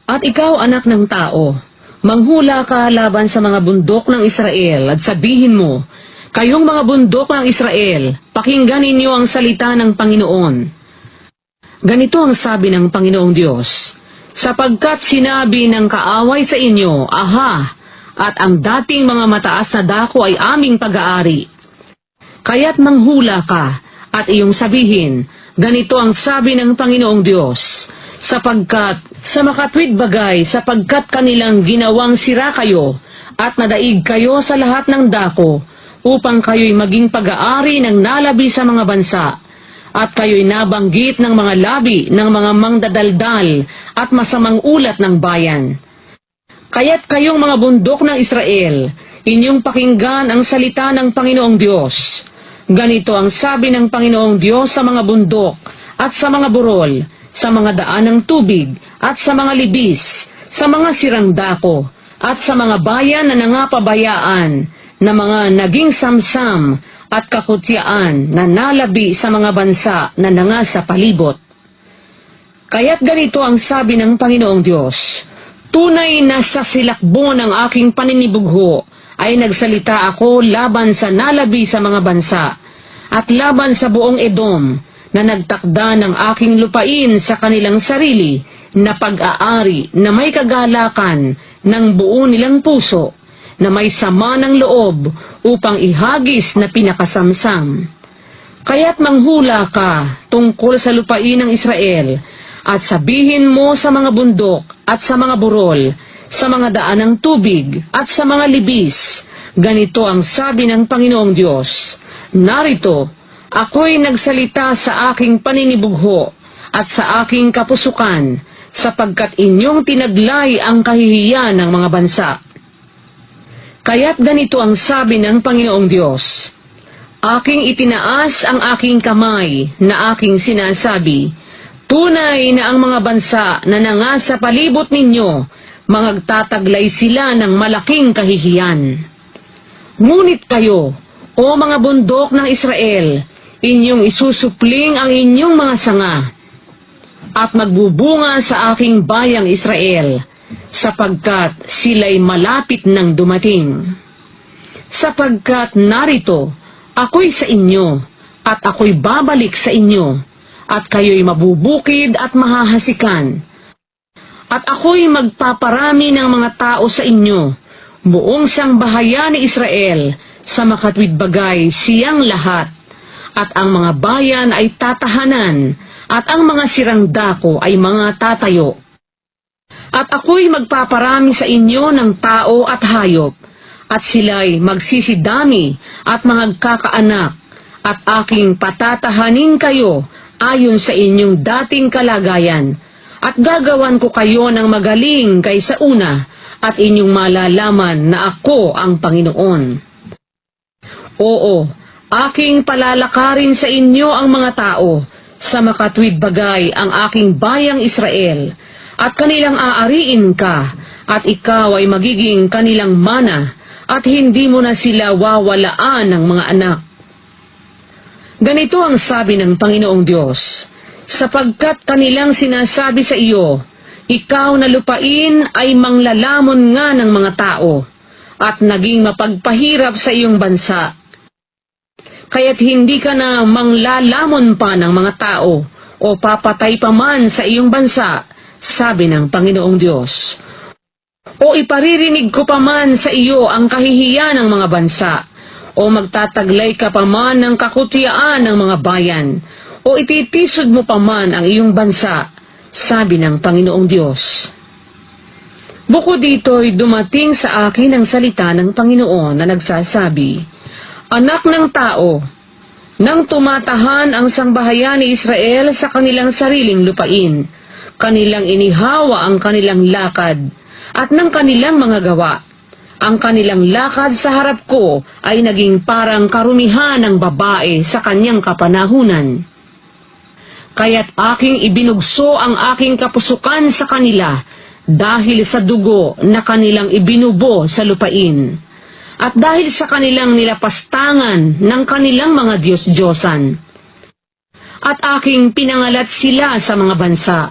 At ikaw, anak ng tao, manghula ka laban sa mga bundok ng Israel at sabihin mo, kayong mga bundok ng Israel, pakinggan ninyo ang salita ng Panginoon. Ganito ang sabi ng Panginoong Diyos, sapagkat sinabi ng kaaway sa inyo, aha, at ang dating mga mataas na dako ay aming pag-aari. Kaya't manghula ka at iyong sabihin, ganito ang sabi ng Panginoong Diyos, sapagkat sa makatwid bagay, sapagkat kanilang ginawang sira kayo at nadaig kayo sa lahat ng dako, upang kayo'y maging pag-aari ng nalabi sa mga bansa, at kayo'y nabanggit ng mga labi ng mga mangdadaldal at masamang ulat ng bayan. Kaya't kayong mga bundok ng Israel, inyong pakinggan ang salita ng Panginoong Diyos. Ganito ang sabi ng Panginoong Diyos sa mga bundok at sa mga burol, sa mga daan ng tubig at sa mga libis, sa mga sirang dako, at sa mga bayan na nangapabayaan, na mga naging samsam at kakutyaan na nalabi sa mga bansa na nangasa palibot. Kaya't ganito ang sabi ng Panginoong Diyos, tunay na sa silakbo ng aking paninibugho ay nagsalita ako laban sa nalabi sa mga bansa at laban sa buong Edom na nagtakda ng aking lupain sa kanilang sarili na pag-aari na may kagalakan ng buo nilang puso, na may sama ng loob upang ihagis na pinakasamsam. Kaya't manghula ka tungkol sa lupain ng Israel at sabihin mo sa mga bundok at sa mga burol, sa mga daan ng tubig at sa mga libis, ganito ang sabi ng Panginoong Diyos, narito, ako'y nagsalita sa aking paninibugho at sa aking kapusukan, sapagkat inyong tinadlay ang kahihiyan ng mga bansa. Kaya't ganito ang sabi ng Panginoong Diyos, aking itinaas ang aking kamay na aking sinasabi, tunay na ang mga bansa na nangasa palibot ninyo, magtataglay sila ng malaking kahihiyan. Ngunit kayo, o mga bundok ng Israel, inyong isusupling ang inyong mga sanga, at magbubunga sa aking bayang Israel, sapagkat sila'y malapit ng dumating. Sapagkat narito, ako'y sa inyo, at ako'y babalik sa inyo, at kayo'y mabubukid at mahahasikan. At ako'y magpaparami ng mga tao sa inyo, buong sangbahayan ni Israel, sa makatwid bagay siyang lahat, at ang mga bayan ay tatahanan, at ang mga sirang dako ay mga tatayo. At ako'y magpaparami sa inyo ng tao at hayop, at sila'y magsisidami at magkakaanak, at aking patatahanin kayo ayon sa inyong dating kalagayan, at gagawan ko kayo ng magaling kaysa una, at inyong malalaman na ako ang Panginoon. Oo, aking palalakarin sa inyo ang mga tao, sa makatwid bagay ang aking bayang Israel, at kanilang aariin ka, at ikaw ay magiging kanilang mana, at hindi mo na sila wawalaan ng mga anak. Ganito ang sabi ng Panginoong Diyos, sapagkat kanilang sinasabi sa iyo, ikaw na lupain ay manglalamon nga ng mga tao, at naging mapagpahirap sa iyong bansa. Kaya't hindi ka na manglalamon pa ng mga tao, o papatay pa man sa iyong bansa, sabi ng Panginoong Diyos. O iparirinig ko pa man sa iyo ang kahihiyan ng mga bansa, o magtataglay ka pa man ng kakutyaan ng mga bayan, o ititisod mo pa man ang iyong bansa, sabi ng Panginoong Diyos. Bukod dito'y dumating sa akin ang salita ng Panginoon na nagsasabi, anak ng tao, nang tumatahan ang sangbahayan ni Israel sa kanilang sariling lupain, kanilang inihawa ang kanilang lakad, at ng kanilang mga gawa. Ang kanilang lakad sa harap ko ay naging parang karumihan ng babae sa kanyang kapanahunan. Kaya't aking ibinugso ang aking kapusukan sa kanila dahil sa dugo na kanilang ibinubo sa lupain, at dahil sa kanilang nilapastangan ng kanilang mga Diyos-Diyosan. At aking pinangalat sila sa mga bansa,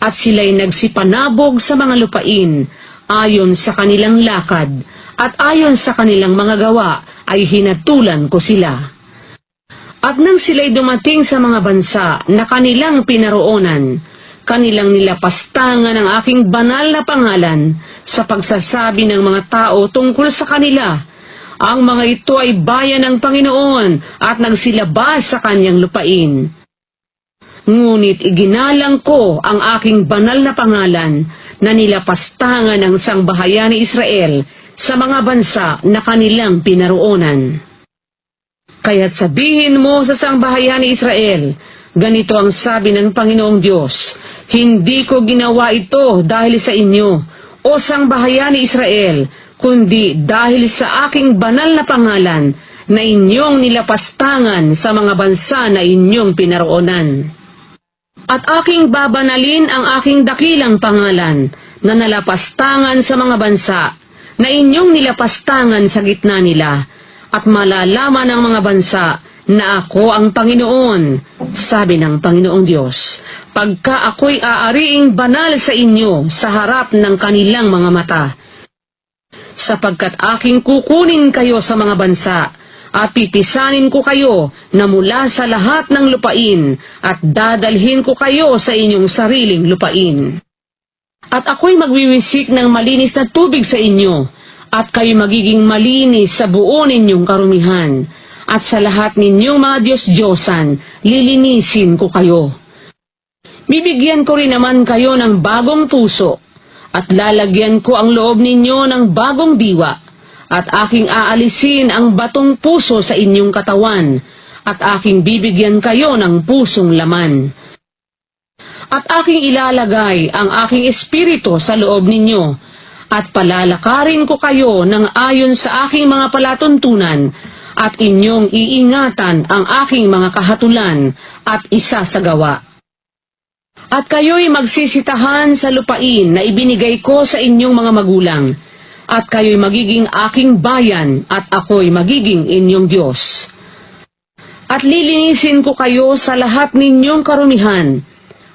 at sila'y nagsipanabog sa mga lupain, ayon sa kanilang lakad, at ayon sa kanilang mga gawa, ay hinatulan ko sila. At nang sila'y dumating sa mga bansa na kanilang pinaroonan, kanilang nilapastangan ang aking banal na pangalan sa pagsasabi ng mga tao tungkol sa kanila. Ang mga ito ay bayan ng Panginoon at nagsilabas sa kanyang lupain. Ngunit iginalang ko ang aking banal na pangalan na nilapastangan ng sangbahayan ni Israel sa mga bansa na kanilang pinaroonan. Kaya't sabihin mo sa sangbahayan ni Israel, ganito ang sabi ng Panginoong Diyos, hindi ko ginawa ito dahil sa inyo, o sangbahayan ni Israel, kundi dahil sa aking banal na pangalan na inyong nilapastangan sa mga bansa na inyong pinaroonan. At aking babanalin ang aking dakilang pangalan na nalapastangan sa mga bansa na inyong nilapastangan sa gitna nila, at malalaman ng mga bansa na ako ang Panginoon, sabi ng Panginoong Diyos, pagka ako'y aariing banal sa inyo sa harap ng kanilang mga mata, sapagkat aking kukunin kayo sa mga bansa, at pipisanin ko kayo na mula sa lahat ng lupain, at dadalhin ko kayo sa inyong sariling lupain. At ako'y magwiwisik ng malinis na tubig sa inyo, at kayo magiging malinis sa buo ninyong karumihan, at sa lahat ninyong mga Diyos-Diyosan, lilinisin ko kayo. Bibigyan ko rin naman kayo ng bagong puso, at lalagyan ko ang loob ninyo ng bagong diwa, at aking aalisin ang batong puso sa inyong katawan, at aking bibigyan kayo ng pusong laman. At aking ilalagay ang aking espiritu sa loob ninyo, at palalakarin ko kayo ng ayon sa aking mga palatuntunan, at inyong iingatan ang aking mga kahatulan at isasagawa. At kayo'y magsisitahan sa lupain na ibinigay ko sa inyong mga magulang, at kayo'y magiging aking bayan, at ako'y magiging inyong Diyos. At lilinisin ko kayo sa lahat ninyong karumihan,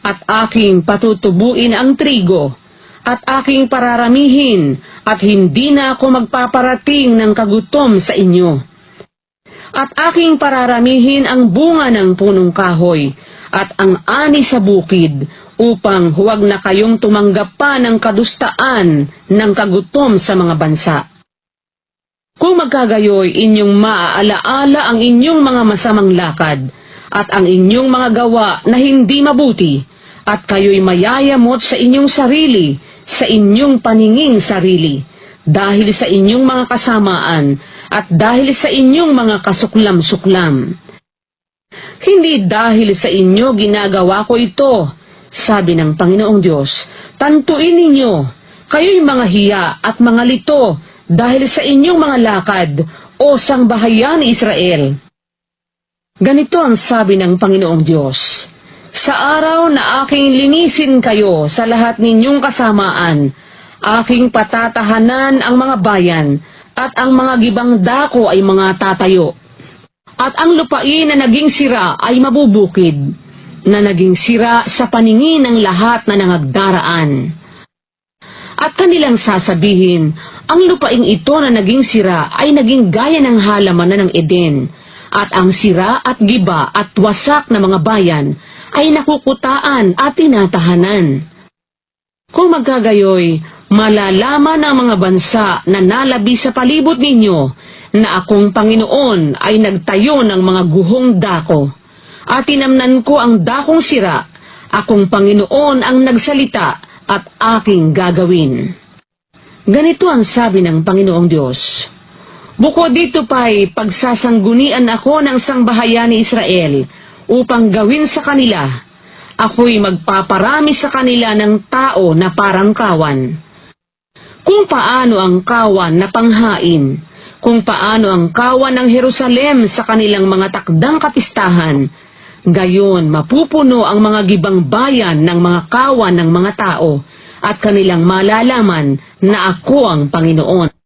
at aking patutubuin ang trigo, at aking pararamihin, at hindi na ako magpaparating ng kagutom sa inyo. At aking pararamihin ang bunga ng punong kahoy, at ang ani sa bukid, upang huwag na kayong tumanggap pa ng kadustaan ng kagutom sa mga bansa. Kung magkagayoy, inyong maaalaala ang inyong mga masamang lakad, at ang inyong mga gawa na hindi mabuti, at kayo'y mayayamot sa inyong sarili, sa inyong paninging sarili, dahil sa inyong mga kasamaan, at dahil sa inyong mga kasuklam-suklam. Hindi dahil sa inyo ginagawa ko ito, sabi ng Panginoong Diyos, tantuin ninyo, kayo'y mga hiya at mga lito, dahil sa inyong mga lakad, o sangbahayan ni Israel. Ganito ang sabi ng Panginoong Diyos, sa araw na aking linisin kayo sa lahat ninyong kasamaan, aking patatahanan ang mga bayan, at ang mga gibang dako ay mga tatayo. At ang lupain na naging sira ay mabubukid, na naging sira sa paningin ng lahat na nangagdaraan. At kanilang sasabihin, ang lupaing ito na naging sira ay naging gaya ng halaman na ng Eden, at ang sira at giba at wasak na mga bayan ay nakukutaan at tinatahanan. Kung magkagayoy, malalaman ng mga bansa na nalabi sa palibot ninyo na akong Panginoon ay nagtayo ng mga guhong dako, at tinamnan ko ang dakong sira, akong Panginoon ang nagsalita at aking gagawin. Ganito ang sabi ng Panginoong Diyos, bukod dito pa'y pagsasanggunian ako ng sangbahayan ni Israel upang gawin sa kanila, ako'y magpaparami sa kanila ng tao na parang kawan. Kung paano ang kawan na panghain, kung paano ang kawan ng Jerusalem sa kanilang mga takdang kapistahan, gayon mapupuno ang mga gibang bayan ng mga kawan ng mga tao, at kanilang malalaman na ako ang Panginoon.